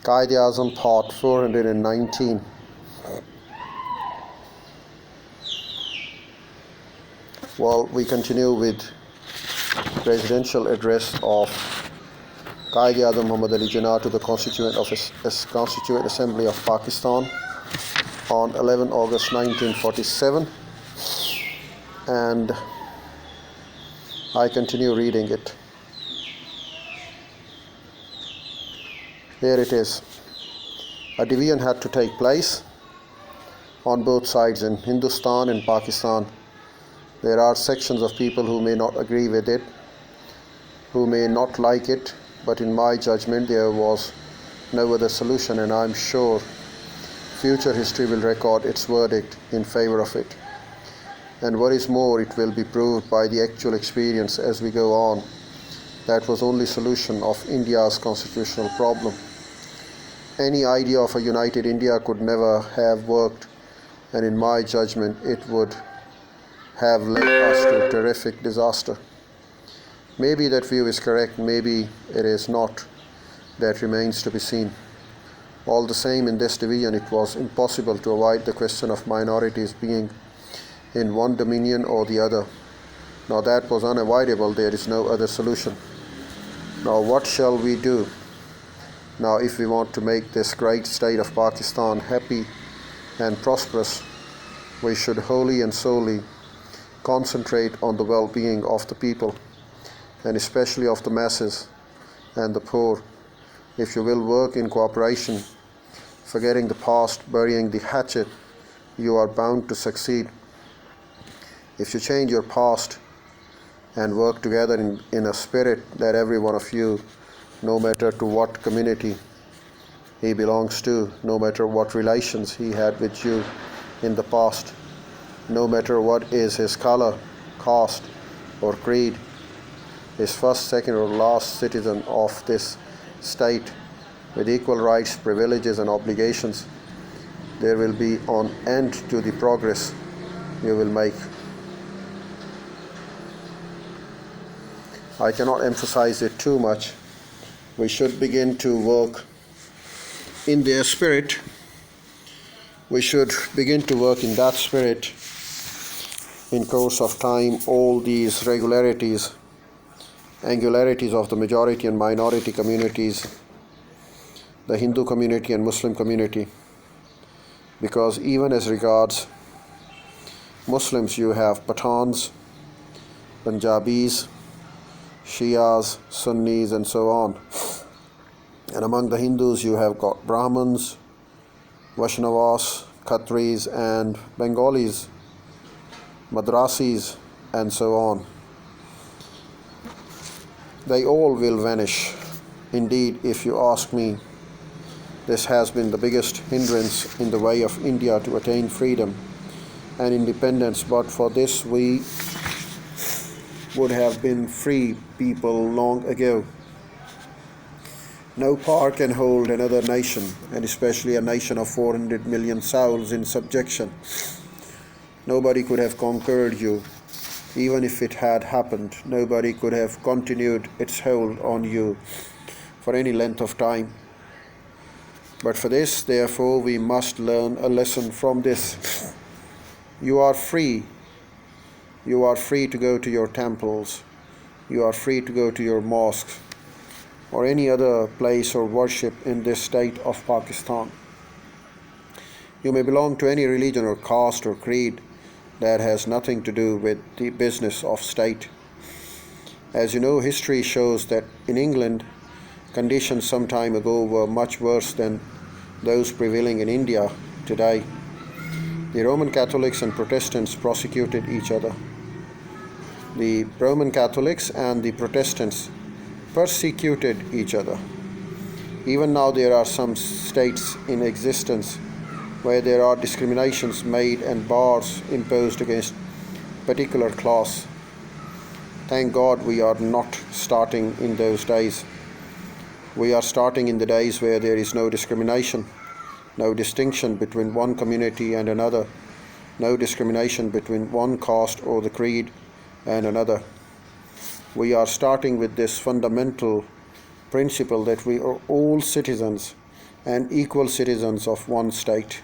Quaid Azam Part 419. Well, we continue with presidential address of Quaid Azam Muhammad Ali Jinnah to the Constituent Assembly of Pakistan on 11 August 1947, and I continue reading it. Here it is. A division had to take place on both sides in Hindustan and Pakistan. There are sections of people who may not agree with it, who may not like it, but in my judgment there was no other solution, and I'm sure future history will record its verdict in favor of it. And what is more, it will be proved by the actual experience as we go on that was only solution of India's constitutional problem. Any idea of a united India could never have worked, and in my judgment it would have led us to a terrific disaster. Maybe that view is correct, maybe it is not. That remains to be seen. All the same, in this division it was impossible to avoid the question of minorities being in one dominion or the other. Now that was unavoidable, there is no other solution. Now what shall we do? Now if we want to make this great state of Pakistan happy and prosperous, we should wholly and solely concentrate on the well-being of the people, and especially of the masses and the poor. If you will work in cooperation, forgetting the past, burying the hatchet, you are bound to succeed. If you change your past and work together in a spirit that every one of you, no matter to what community he belongs to, no matter what relations he had with you in the past, no matter what is his color, caste, or creed, is first, second, or last citizen of this state with equal rights, privileges, and obligations, there will be an end to the progress you will make. I cannot emphasize it too much. We should begin to work in their spirit. We should begin to work in that spirit. In course of time, all these angularities of the majority and minority communities, the Hindu community and Muslim community, because even as regards Muslims, you have Pathans, Punjabis, Shias, Sunnis, and so on. And among the Hindus, you have got Brahmins, Vaishnavas, Khatris, and Bengalis, Madrasis, and so on. They all will vanish. Indeed, if you ask me, this has been the biggest hindrance in the way of India to attain freedom and independence, but for this we would have been free people long ago. No power can hold another nation, and especially a nation of 400 million souls, in subjection. Nobody could have conquered you. Even if it had happened, nobody could have continued its hold on you for any length of time. But for this, therefore, we must learn a lesson from this. You are free. You are free to go to your temples. You are free to go to your mosques or any other place or worship in this state of Pakistan. You may belong to any religion or caste or creed. That has nothing to do with the business of state. As you know, history shows that in England, conditions some time ago were much worse than those prevailing in India today. The Roman Catholics and Protestants prosecuted each other. The Roman Catholics and the Protestants persecuted each other. Even now there are some states in existence where there are discriminations made and bars imposed against particular class. Thank God we are not starting in those days. We are starting in the days where there is no discrimination, no distinction between one community and another, no discrimination between one caste or the creed and another. We are starting with this fundamental principle that we are all citizens and equal citizens of one state.